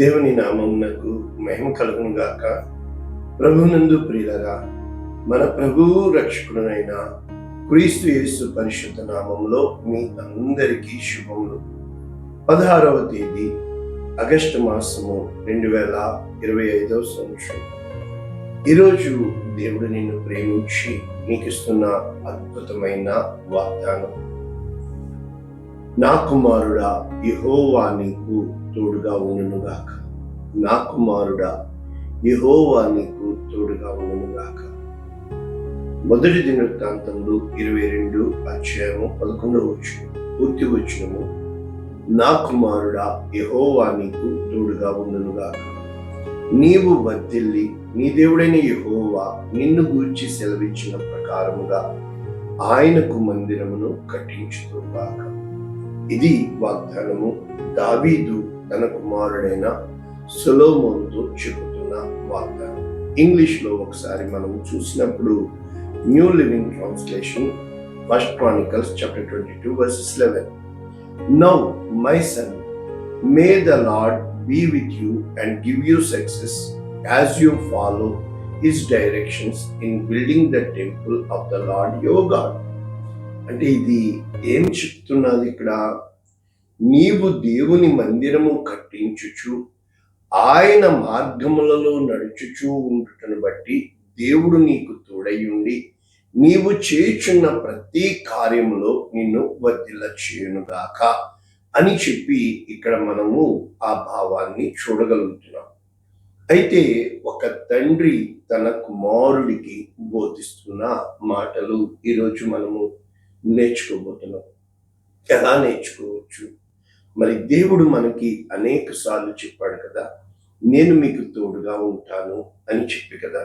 దేవుని నామమునకు మహిమ కలుగును గాక. ప్రభునందు ప్రియులరా, మన ప్రభువు రక్షకుడైన క్రీస్తు యేసు పరిశుద్ధ నామములో మీ అందరికీ శుభములు. 16వ తేదీ ఆగస్టు మాసము 2025వ సంవత్సరం. ఈరోజు దేవుడు నిన్ను ప్రేమించి నీకు ఇస్తున్న అద్భుతమైన వాగ్దానం. నా కుమారుడా, యెహోవా నీకు తోడుగా ఉండునుగాక. నా కుమారుడా, యెహోవా నీకు తోడుగా ఉండునుగాక. మొదటి దినవృత్తాంతములు 22 అధ్యాయము 11వ వచనం, పూర్తి వచనము, నా కుమారుడా, యెహోవా నీకు తోడుగా ఉండునుగాక. నీవు వర్ధిల్లి నీ దేవుడైన యెహోవా నిన్ను గూర్చి సెలవిచ్చిన ప్రకారముగా ఆయనకు మందిరమును కట్టించుదుగాక. ఇది వాగ్దానము. దావీదు తన కుమారుడైన సొలొమోనుతో చెబుతున్న వాగ్దానం. ఇంగ్లీష్ లో ఒకసారి మనం చూసినప్పుడు new living translation, 1 Chronicles chapter 22 verses 11. Now my son, may the Lord be with you and give you success as you follow his directions in building the temple of the Lord your God. అంటే ఇది ఏం చెప్తున్నది ఇక్కడ? నీవు దేవుని మందిరము కట్టించుచు ఆయన మార్గములలో నడుచుచూ ఉండుటను బట్టి దేవుడు నీకు తోడయుండి నీవు చేయుచున్న ప్రతి కార్యములో నిన్ను వర్ధిల్ల చేయునుగాక అని చెప్పి ఇక్కడ మనము ఆ భావాన్ని చూడగలుగుతున్నాం. అయితే ఒక తండ్రి తన కుమారుడికి బోధిస్తున్న మాటలు ఈరోజు మనము నేర్చుకోబోతున్నాం. ఎలా నేర్చుకోవచ్చు? మరి దేవుడు మనకి అనేక సార్లు చెప్పాడు కదా, నేను మీకు తోడుగా ఉంటాను అని చెప్పి కదా,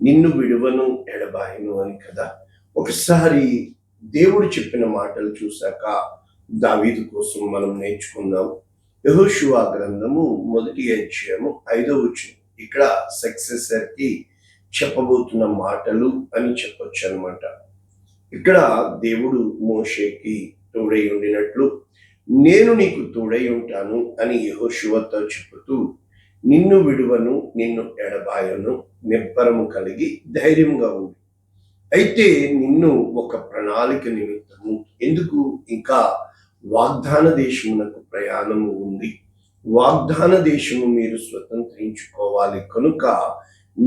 నిన్ను విడువను ఎడబాయను అని కదా. ఒకసారి దేవుడు చెప్పిన మాటలు చూశాక దావీదు కోసం మనం నేర్చుకుందాం. యెహోషువ గ్రంథము 1వ అధ్యాయము 5వ వచనం. ఇక్కడ సక్సెసర్ కి చెప్పబోతున్న మాటలు అని చెప్పొచ్చు అన్నమాట. ఇక్కడ దేవుడు మోషేకి తోడై ఉండినట్లు నేను నీకు తోడై ఉంటాను అని యెహోషువతో చెబుతూ, నిన్ను విడువను, నిన్ను ఎడబాయను, నిబ్బరము కలిగి ధైర్యంగా ఉంది. అయితే నిన్ను ఒక ప్రణాళిక నిమిత్తము, ఎందుకు ఇంకా వాగ్దాన దేశమునకు ప్రయాణము ఉంది, వాగ్దాన దేశము మీరు స్వతంత్రించుకోవాలి కనుక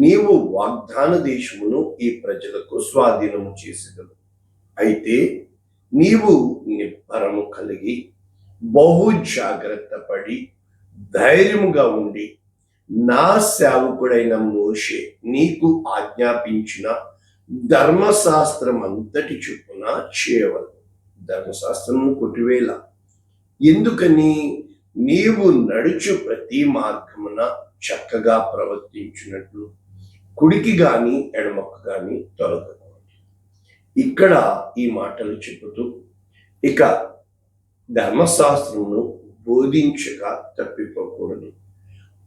నీవు వాగ్దాన దేశమును ఈ ప్రజలకు స్వాధీనము చేసేదను. అయితే నీవు నిబ్బరము కలిగి బహు జాగ్రత్త పడి ధైర్యముగా ఉండి నా సేవకుడైన మోషే నీకు ఆజ్ఞాపించిన ధర్మశాస్త్రం అంతటి చొప్పున చేయవలెను. ధర్మశాస్త్రము కొట్టివేల. ఎందుకని? నీవు నడుచు ప్రతి మార్గమున చక్కగా ప్రవర్తించినట్లు కుడికి గాని ఎడమకు గాని తొలగదు. ఇక్కడ ఈ మాటలు చెబుతూ ఇక ధర్మశాస్త్రమును బోధించగా తప్పిపోకూడదు.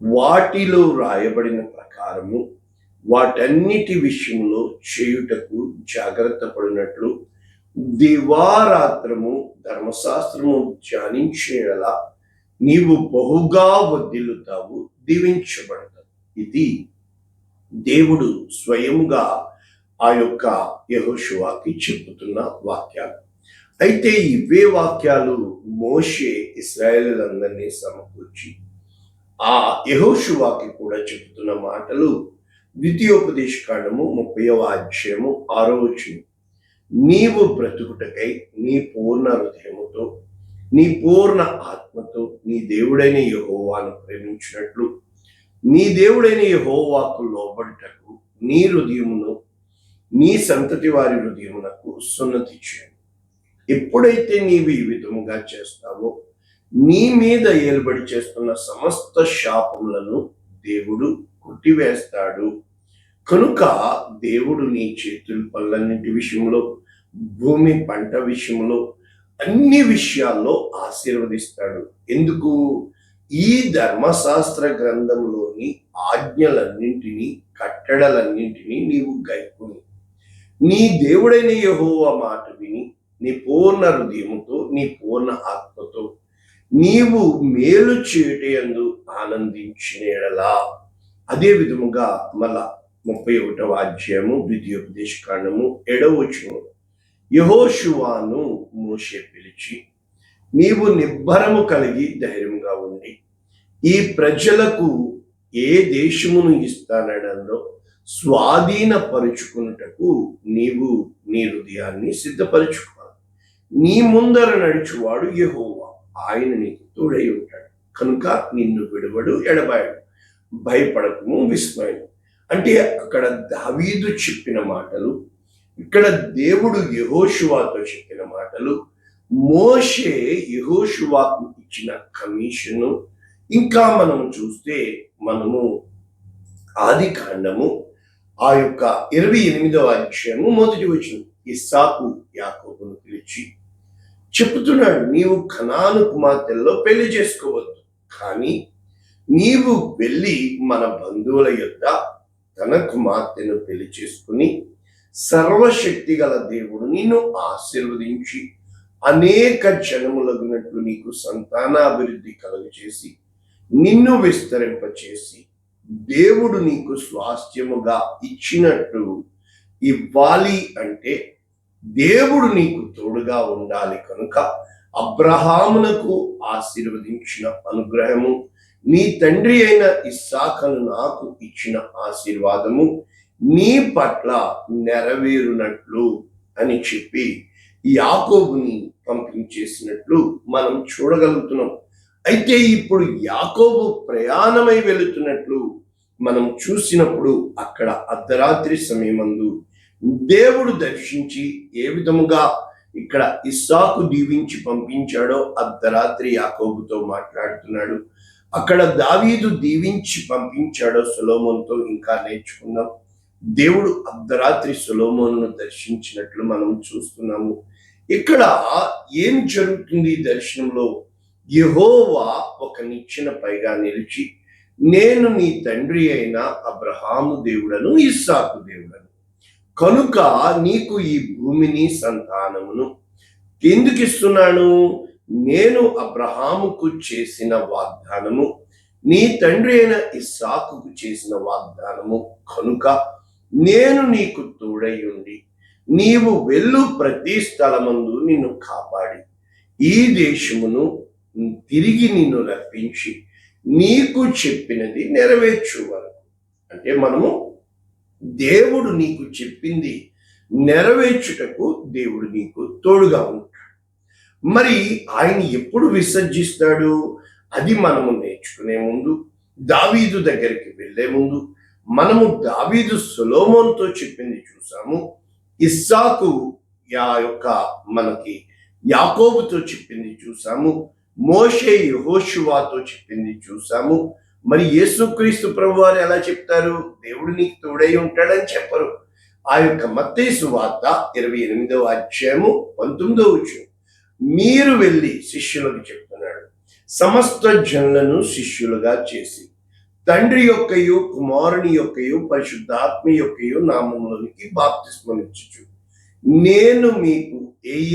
వాటిలో రాయబడిన ప్రకారము వాటన్నిటి విషయంలో చేయుటకు జాగ్రత్త పడినట్లు దివారాత్రము ధర్మశాస్త్రము ధ్యానించేలా నీవు బహుగా వర్ధిల్లుతావు, దీవించబడతావు. ఇది దేవుడు స్వయంగా ఆ యొక్క యెహోషువకి చెబుతున్న వాక్యాలు. అయితే ఇవే వాక్యాలు మోషే ఇశ్రాయేలులందరినీ సమకూర్చి ఆ యెహోషువకి కూడా చెబుతున్న మాటలు. ద్వితీయోపదేశకాండము 30వ అధ్యాయము 6వ వచనం, నీవు బ్రతుకుటకై నీ పూర్ణ హృదయముతో నీ పూర్ణ ఆత్మతో నీ దేవుడైన యెహోవాను ప్రేమించినట్లు నీ దేవుడైన యెహోవాకు లోబడుటకు నీ హృదయమును నీ సంతతి వారి హృదయమునకు సున్నతి చేయండి. ఎప్పుడైతే నీవు ఈ విధముగా చేస్తావో నీ మీద ఏలుబడి చేస్తున్న సమస్త శాపములను దేవుడు కొట్టివేస్తాడు. కనుక దేవుడు నీ చేతుల పనులన్నింటి విషయంలో, భూమి పంట విషయంలో, అన్ని విషయాల్లో ఆశీర్వదిస్తాడు. ఎందుకు? ఈ ధర్మశాస్త్ర గ్రంథంలోని ఆజ్ఞలన్నింటినీ, కట్టడలన్నింటినీ నీవు గైకొని నీ దేవుడైన యెహోవా మాట విని నీ పూర్ణ హృదయముతో నీ పూర్ణ ఆత్మతో నీవు మేలు చేయుటయందు ఆనందించిన ఎడలా. అదే విధముగా మళ్ళా 31వ అధ్యాయము ద్వితీయోపదేశకాండము 7వ వచనం, యెహోషువను మోషే పిలిచి, నీవు నిబ్బరము కలిగి ధైర్యంగా ఉండి ఈ ప్రజలకు ఏ దేశమును ఇస్తానడంలో స్వాధీనపరుచుకున్నటకు నీవు నీ హృదయాన్ని సిద్ధపరచుకోవాలి. నీ ముందర నడుచువాడు యెహోవా, ఆయన నీకు తోడై ఉంటాడు కనుక నిన్ను విడువడు, ఎడబాయడు. భయపడకము, విస్మయం. అంటే అక్కడ దావీదు చెప్పిన మాటలు, ఇక్కడ దేవుడు యెహోషువతో చెప్పిన మాటలు, మోషే యెహోషువకు ఇచ్చిన కమిషను. ఇంకా మనం చూస్తే మనము ఆది కాండము ఆ యొక్క 28వ అధ్యాయము 1వ వచనం, ఇస్సాకు యాకోబును పిలిచి చెప్తున్నాడు, నీవు కనాను కుమార్తెల్లో పెళ్లి చేసుకోవద్దు, కానీ నీవు వెళ్ళి మన బంధువుల యొద్ద తన కుమార్తెను పెళ్లి చేసుకుని సర్వశక్తి గల దేవుడు నిన్ను ఆశీర్వదించి అనేక జనములగునట్లు నీకు సంతానాభివృద్ధి కలుగచేసి నిన్ను విస్తరింపచేసి దేవుడు నీకు స్వాస్థ్యముగా ఇచ్చినట్టు ఇవ్వాలి. అంటే దేవుడు నీకు తోడుగా ఉండాలి కనుక అబ్రహామునకు ఆశీర్వదించిన అనుగ్రహము, నీ తండ్రి అయిన ఇస్సాకును నాకు ఇచ్చిన ఆశీర్వాదము నీ పట్ల నెరవేరునట్లు అని చెప్పి యాకోబుని పంపించేసినట్లు మనం చూడగలుగుతున్నాం. అయితే ఇప్పుడు యాకోబు ప్రయాణమై వెళుతున్నట్లు మనం చూసినప్పుడు అక్కడ అర్ధరాత్రి సమయమందు దేవుడు దర్శించి ఏ విధముగా ఇక్కడ ఇస్సాకు దీవించి పంపించాడో అర్ధరాత్రి యాకోబుతో మాట్లాడుతున్నాడు. అక్కడ దావీదు దీవించి పంపించాడో సొలొమోనుతో ఇంకా నేర్చుకున్నాం. దేవుడు అర్ధరాత్రి సొలొమోనును దర్శించినట్లు మనం చూస్తున్నాము. ఇక్కడ ఏం జరుగుతుంది దర్శనంలో? యెహోవా ఒక నిచ్చెన పైగా నిలిచి, నేను నీ తండ్రి అయిన అబ్రహాము దేవుడను, ఇస్సాకు దేవుడను కనుక నీకు ఈ భూమిని సంతానమును ఎందుకు ఇస్తున్నాను? నేను అబ్రహాముకు చేసిన వాగ్దానము నీ తండ్రి అయిన ఇస్సాకుకు చేసిన వాగ్దానము కనుక నేను నీకు తోడై ఉండి నీవు వెళ్ళు ప్రతి స్థలమందు నిన్ను కాపాడి ఈ దేశమును తిరిగి నిన్ను రప్పించి నీకు చెప్పినది నెరవేర్చు వరకు. అంటే మనము దేవుడు నీకు చెప్పింది నెరవేర్చుటకు దేవుడు నీకు తోడుగా ఉంటాడు. మరి ఆయన ఎప్పుడు విసర్జిస్తాడు? అది మనము నేర్చుకునే ముందు, దావీదు దగ్గరికి వెళ్లే ముందు మనము దావీదు సొలొమోనుతో చెప్పింది చూసాము, ఇస్సాకు మనకి యాకోబుతో చెప్పింది చూసాము, మోషే యెహోషువతో చెప్పింది చూసాము. మరి యేసుక్రీస్తు ప్రభువారు ఎలా చెప్తారు? దేవుడు నీకు తోడై ఉంటాడని చెప్పరు. ఆ యొక్క మత్తయి సువార్త 28వ అధ్యాయము 19వ వచనం, మీరు వెళ్ళి శిష్యులకు చెప్తున్నాడు, సమస్త జనులను శిష్యులుగా చేసి తండ్రి యొక్కయు కుమారుని యొక్కయు పరిశుద్ధాత్మ యొక్కయు నామములోనికి బాప్తిస్మమిచ్చుచు నేను మీకు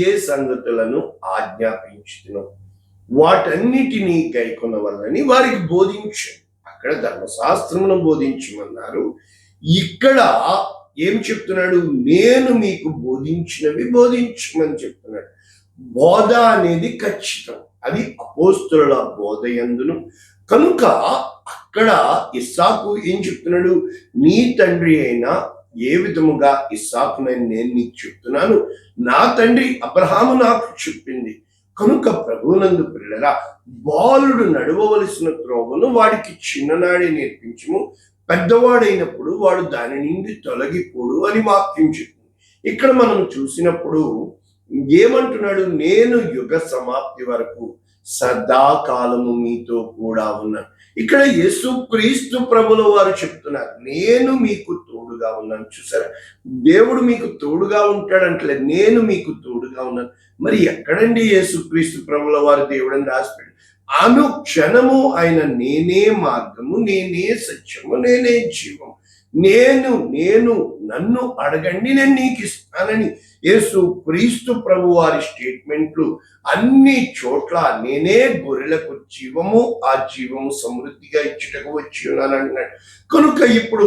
ఏ సంగతులను ఆజ్ఞాపించుతును వాటన్నిటినీ గైకొనవలనని వారికి బోధించు. అక్కడ ధర్మశాస్త్రమును బోధించమన్నారు. ఇక్కడ ఏం చెప్తున్నాడు? నేను మీకు బోధించినవి బోధించమని చెప్తున్నాడు. బోధ అనేది ఖచ్చితం, అది అపోస్తుల బోధ యందును. కనుక అక్కడ ఇస్సాకు ఏం చెప్తున్నాడు? నీ తండ్రి అయినా ఏ విధముగా ఇస్సాకునని నేను నీకు చెప్తున్నాను, నా తండ్రి అబ్రహాము నాకు చెప్పింది. కనుక ప్రభువునందు పిల్లరా, బాలుడు నడవవలసిన త్రోవను వాడికి చిన్ననాడే నేర్పించము, పెద్దవాడైనప్పుడు వాడు దాని నుండి తొలగిపోడు అని వాక్యం చెప్పింది. ఇక్కడ మనం చూసినప్పుడు ఏమంటున్నాడు? నేను యుగ సమాప్తి వరకు సదాకాలము మీతో కూడా ఉన్నాను. ఇక్కడ యేసుక్రీస్తు ప్రభుల వారు చెప్తున్నారు, నేను మీకు తోడుగా ఉన్నాను. చూసారా, దేవుడు మీకు తోడుగా ఉంటాడంటే నేను మీకు తోడుగా ఉన్నాను. మరి ఎక్కడండి యేసుక్రీస్తు ప్రభుల వారు దేవుడని రాసిపెట్టాడు? అనుక్షణము ఆయన నేనే మార్గము, నేనే సత్యము, నేనే జీవము, నేను నేను నన్ను అడగండి నేను నీకు ఇస్తానని యేసు క్రీస్తు ప్రభు వారి స్టేట్మెంట్లు అన్ని చోట్ల నేనే గొర్రెలకు జీవము, ఆ జీవము సమృద్ధిగా ఇచ్చుటకు వచ్చి ఉన్నాను అంటున్నాడు. కనుక ఇప్పుడు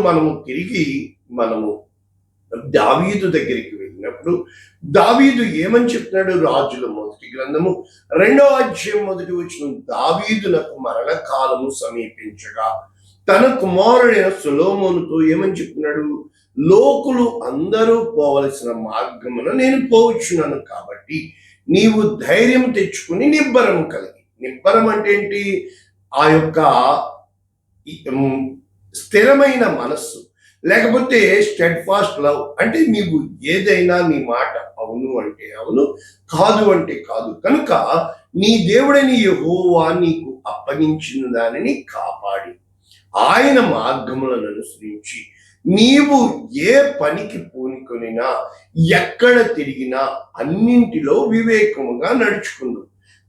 మనము దావీదు దగ్గరికి వెళ్ళినప్పుడు దావీదు ఏమని చెప్తున్నాడు? రాజుల మొదటి గ్రంథము 2వ అధ్యాయం 1వ వచనం, దావీదునకు మరణకాలము సమీపించగా తన కుమారుడైన సొలొమోనుతో ఏమని చెప్తున్నాడు? లోకులు అందరూ పోవలసిన మార్గమున నేను పోవచ్చున్నాను, కాబట్టి నీవు ధైర్యం తెచ్చుకుని నిబ్బరం కలిగి. నిబ్బరం అంటే ఏంటి? ఆ యొక్క స్థిరమైన మనస్సు, లేకపోతే స్టెడ్ ఫాస్ట్ లవ్ అంటే నీవు ఏదైనా నీ మాట అవును అంటే అవును, కాదు అంటే కాదు. కనుక నీ దేవుడని యెహోవా నీకు అప్పగించిన దానిని కాపాడి ఆయన మార్గములను అనుసరించి నీవు ఏ పనికి పూనుకొనినా ఎక్కడ తిరిగినా అన్నింటిలో వివేకముగా నడుచుకుందు.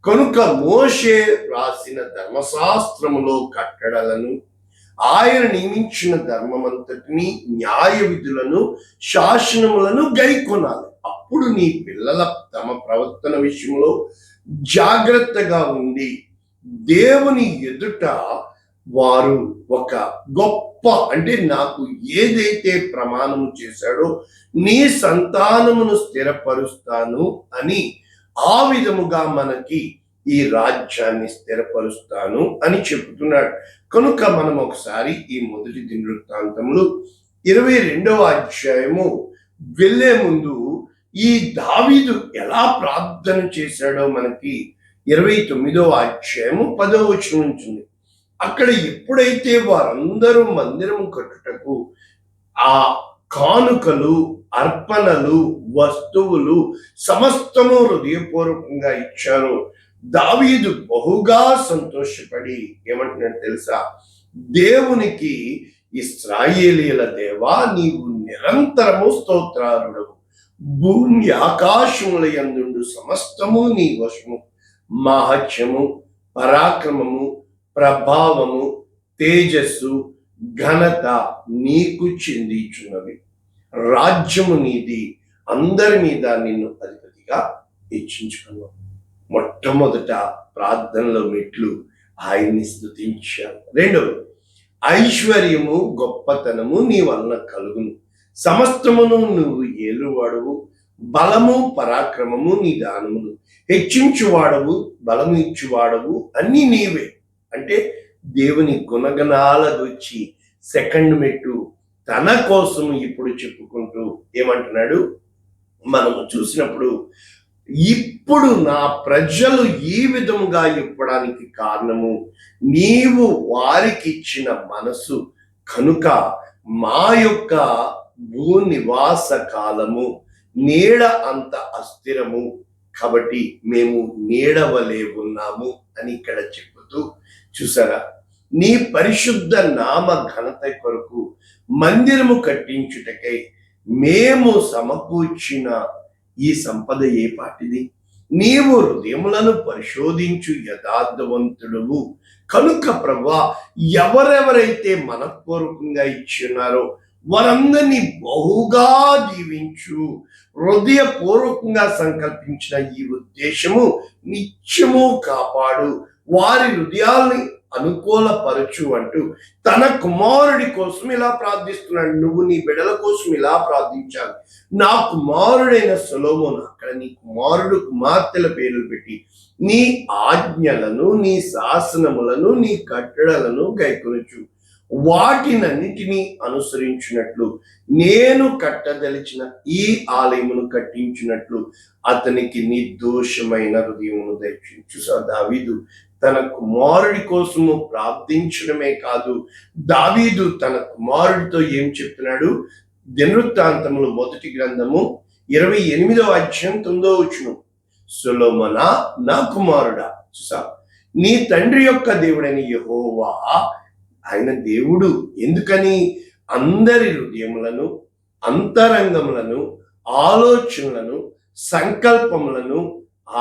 కనుక మోషే రాసిన ధర్మశాస్త్రములో కట్టడలను, ఆయన నియమించిన ధర్మమంతటిని, న్యాయ విధులను, శాసనములను గైకొనాలి. అప్పుడు నీ పిల్లల తమ ప్రవర్తన విషయంలో జాగ్రత్తగా ఉండి దేవుని ఎదుట వారు ఒక గొప్ప అంటే నాకు ఏదైతే ప్రమాణము చేశాడో నీ సంతానమును స్థిరపరుస్తాను అని, ఆ విధముగా మనకి ఈ రాజ్యాన్ని స్థిరపరుస్తాను అని చెబుతున్నాడు. కనుక మనం ఒకసారి ఈ మొదటి దినవృత్తాంతములు 22వ అధ్యాయము వెళ్ళే ముందు ఈ దావీదు ఎలా ప్రార్థన చేశాడో మనకి 29వ అధ్యాయము 10వ వచనం ఉంటుంది. అక్కడ ఎప్పుడైతే వారందరూ మందిరం కట్టుటకు ఆ కానుకలు, అర్పణలు, వస్తువులు సమస్తము హృదయపూర్వకంగా ఇచ్చారో దావీదు బహుగా సంతోషపడి ఏమంటున్నాడు తెలుసా? దేవునికి ఇశ్రాయేలీయుల దేవా, నీవు నిరంతరము స్తోత్రారుడవు, భూమి ఆకాశముల యందుండు సమస్తము నీ వశము, మహత్యము, పరాక్రమము, ప్రభావము, తేజస్సు, ఘనత నీకు చెందించున్నవి. రాజ్యము నీది, అందరి మీద నిన్ను అధిపతిగా హెచ్చించుకున్నావు. మొట్టమొదట ప్రార్థనలో మెట్లు ఆయన్ని స్తుతించారు. రెండవది, ఐశ్వర్యము, గొప్పతనము నీ వలన కలుగును, సమస్తమును నువ్వు ఏలువాడవు, బలము, పరాక్రమము నీ దానములు, హెచ్చించువాడవు, బలము ఇచ్చువాడవు అన్నీ నీవే. అంటే దేవుని గుణగణాల గురించి సెకండ్ మెట్టు తన కోసం ఇప్పుడు చెప్పుకుంటూ ఏమంటున్నాడు? మనము చూసినప్పుడు ఇప్పుడు నా ప్రజలు ఈ విధముగా ఇవ్వడానికి కారణము నీవు వారికి ఇచ్చిన మనసు కనుక మా యొక్క భూనివాస కాలము నీడ అంత అస్థిరము, కాబట్టి మేము నీడవలే ఉన్నాము అని ఇక్కడ చెబుతూ, చూసారా, నీ పరిశుద్ధ నామ ఘనత కొరకు మందిరము కట్టించుటకై మేము సమకూర్చిన ఈ సంపద ఏ పాటిది? నీవు హృదయములను పరిశోధించు యథార్థవంతుడువు కనుక ప్రభువా, ఎవరెవరైతే మనపూర్వకంగా ఇచ్చున్నారో వారందరినీ బహుగా దీవించు. హృదయపూర్వకంగా సంకల్పించిన ఈ ఉద్దేశము నిత్యము కాపాడు, వారి హృదయాల్ని అనుకూలపరచు అంటూ తన కుమారుడి కోసం ఇలా ప్రార్థిస్తున్నాడు. నువ్వు నీ బిడ్డల కోసం ఇలా ప్రార్థించాలి. నా కుమారుడైన సొలొమోను, అక్కడ నీ కుమారుడు కుమార్తెల పేర్లు పెట్టి నీ ఆజ్ఞలను, నీ శాసనములను, నీ కట్టడలను గైకొనుచు వాటినన్నిటినీ అనుసరించినట్లు నేను కట్టదలిచిన ఈ ఆలయమును కట్టించినట్లు అతనికి నిర్దోషమైన హృదయమును దయచేయు. దావీదు తన కుమారుడి కోసము ప్రార్థించడమే కాదు, దావీదు తన కుమారుడితో ఏం చెప్తున్నాడు? దినవృత్తాంతములు మొదటి గ్రంథము 28వ అధ్యాయం 9వ వచనం, సొలొమోనా నా కుమారుడా, చూసా, నీ తండ్రి యొక్క దేవుడైన యెహోవా ఆయన దేవుడు. ఎందుకని? అందరి హృదయములను, అంతరంగములను, ఆలోచనలను, సంకల్పములను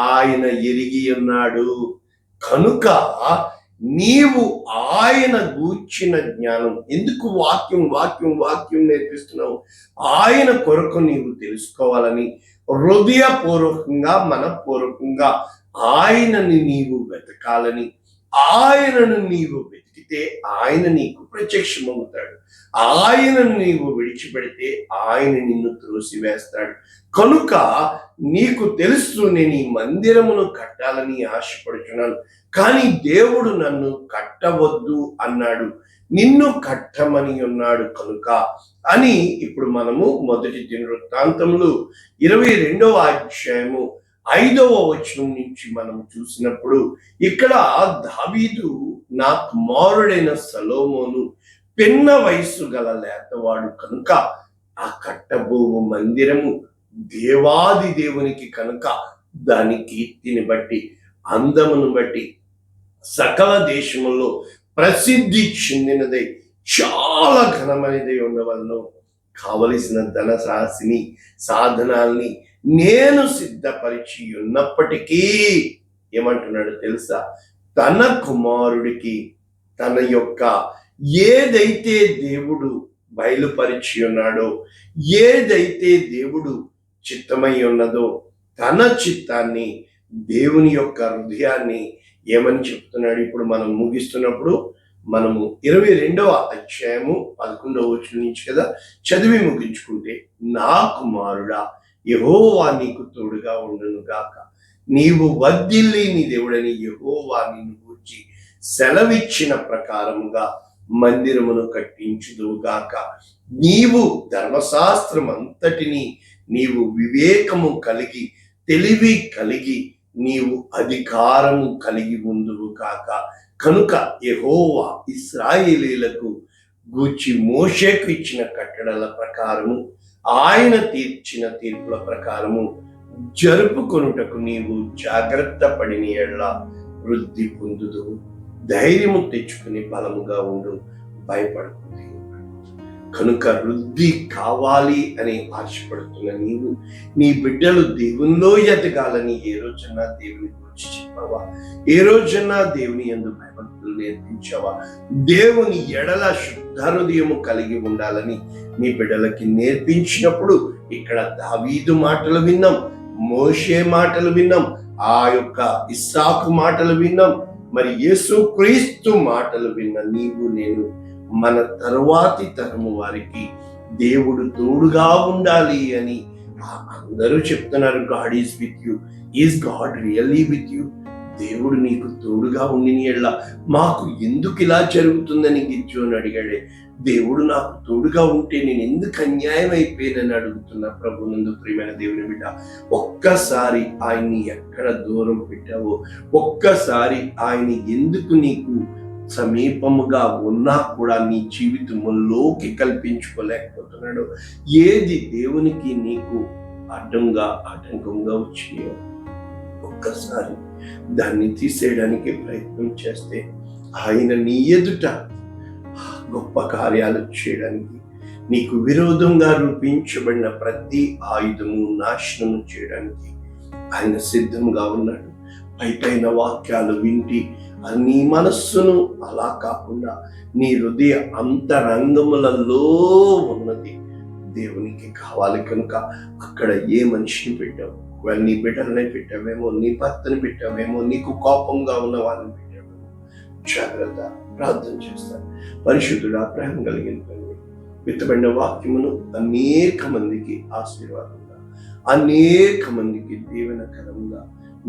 ఆయన ఎరిగి ఉన్నాడు. కనుక నీవు ఆయన గూర్చిన జ్ఞానం, ఎందుకు వాక్యం వాక్యం వాక్యం నేర్పిస్తున్నావు? ఆయన కొరకు నీవు తెలుసుకోవాలని, హృదయపూర్వకంగా మనపూర్వకంగా ఆయనని నీవు వెతకాలని, ఆయనను నీవు వెతికితే ఆయన నీకు ప్రత్యక్షమవుతాడు. ఆయనను నీవు విడిచిపెడితే ఆయన నిన్ను త్రోసివేస్తాడు. కనుక నీకు తెలుసు, నేను ఈ మందిరమును కట్టాలని ఆశపడుతున్నాను, కానీ దేవుడు నన్ను కట్టవద్దు అన్నాడు, నిన్ను కట్టమని ఉన్నాడు కనుక అని. ఇప్పుడు మనము మొదటి దినవృత్తాంతములు 22వ అధ్యాయము 5వ వచనం నుంచి మనం చూసినప్పుడు, ఇక్కడ దావీదు నా కుమారుడైన సొలొమోను పిన్న వయస్సు గల లేతవాడు కనుక ఆ కట్టబోవు మందిరము దేవాది దేవునికి కనుక దాని కీర్తిని బట్టి, అందమును బట్టి సకల దేశములో ప్రసిద్ధి చెందినదై చాలా ఘనమైనదై ఉండవలను కావలసిన ధనరాశిని సాధనాల్ని నేను సిద్ధపరిచి ఉన్నప్పటికీ ఏమంటున్నాడు తెలుసా? తన కుమారుడికి తన యొక్క ఏదైతే దేవుడు బయలుపరిచి ఉన్నాడో, ఏదైతే దేవుడు చిత్తమై ఉన్నదో, తన చిత్తాన్ని, దేవుని యొక్క హృదయాన్ని ఏమని చెప్తున్నాడు? ఇప్పుడు మనం ముగిస్తున్నప్పుడు మనము 22వ అధ్యాయము 11వ వచనం నుంచి కదా చదివి ముగించుకుంటే, నా కుమారుడా యెహోవా నీకు తోడుగా ఉండును గాక, నీవు వర్ధిల్లి నీ దేవుడని యెహోవా నిన్ను గూర్చి సెలవిచ్చిన ప్రకారముగా మందిరమును కట్టించుదువు గాక. నీవు ధర్మశాస్త్రం అంతటిని నీవు వివేకము కలిగి, తెలివి కలిగి, నీవు అధికారము కలిగి ఉందువు కాక. కనుక యెహోవా ఇశ్రాయేలీయులకు గూర్చి మోషేకు ఇచ్చిన కట్టడల ప్రకారము, ఆయన తీర్చిన తీర్పుల ప్రకారము జరుపుకొనుటకు నీవు జాగ్రత్త పడిన ఎడల వృద్ధి పొందుదువు. ధైర్యము తెచ్చుకుని బలముగా ఉండు, భయపడకుంది. కనుక వృద్ధి కావాలి అని ఆశపడుతున్న నీవు, నీ బిడ్డలు దేవునిలో ఎదగాలని ఏ రోజన్నా దేవుని గురించి చెప్పావా? ఏ రోజన్నా దేవుని యందు భయభక్తులు నేర్పించావా? దేవుని ఎడల శుద్ధ హృదయము కలిగి ఉండాలని నీ బిడ్డలకి నేర్పించినప్పుడు, ఇక్కడ దావీదు మాటలు విన్నాం, మోషే మాటలు విన్నాం, ఆ యొక్క ఇస్సాకు మాటలు విన్నాం, మరి యేసుక్రీస్తు మాటలు విన్న నీవు నేను మన తరువాతి తరము వారికి దేవుడు తోడుగా ఉండాలి అని అందరూ చెప్తున్నారు. God is with you. Is God really with you? దేవుడు నీకు తోడుగా ఉండి ఎట్లా మాకు ఎందుకు ఇలా జరుగుతుందని గిజ్జోని అడిగాడే. దేవుడు నాకు తోడుగా ఉంటే నేను ఎందుకు అన్యాయం అయిపోయానని అడుగుతున్నా ప్రభునందు ప్రియమైన దేవుని బిడ్డ. ఒక్కసారి ఆయన్ని ఎక్కడ దూరం పెట్టావో, ఒక్కసారి ఆయన ఎందుకు నీకు సమీపముగా ఉన్నా కూడా నీ జీవితంలోకి కల్పించుకోలేకపోతున్నాడు, ఏది దేవునికి నీకు ఆటంకంగా వచ్చినాయో ఒక్కసారి దాన్ని తీసేయడానికి ప్రయత్నం చేస్తే ఆయన నీ ఎదుట గొప్ప కార్యాలు చేయడానికి, నీకు విరోధంగా రూపించబడిన ప్రతి ఆయుధము నాశనము చేయడానికి ఆయన సిద్ధంగా ఉన్నాడు. పైపైన వాక్యాలు వింటి నీ మనస్సును అలా కాకుండా నీ హృదయ అంతరంగములలో ఉన్నది దేవునికి కావాలి. కనుక అక్కడ ఏ మనిషిని పెట్టావు? నీ బిడ్డలనే పెట్టావేమో, నీ భర్తని పెట్టావేమో, నీకు కోపంగా ఉన్న వాళ్ళని పెట్టావేమో. జాగ్రత్త. ప్రార్థన చేస్తాను. పరిశుద్ధుడా, ప్రేమ కలిగిన తండ్రి, విత్తబడిన వాక్యమును అనేక మందికి ఆశీర్వాదంగా, అనేక మందికి దీవెనకరంగా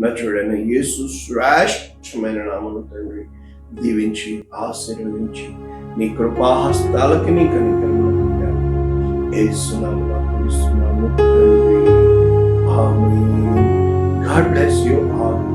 నచుడైన యేసు శ్రేష్టమైన నామమున తండ్రి దీవించి ఆశీర్వదించి నీ కృపాహస్తాలకి నీ కనికరమును యేసునామమున ప్రార్థిస్తున్నాము తండ్రి. ఆమేన్. God bless you all.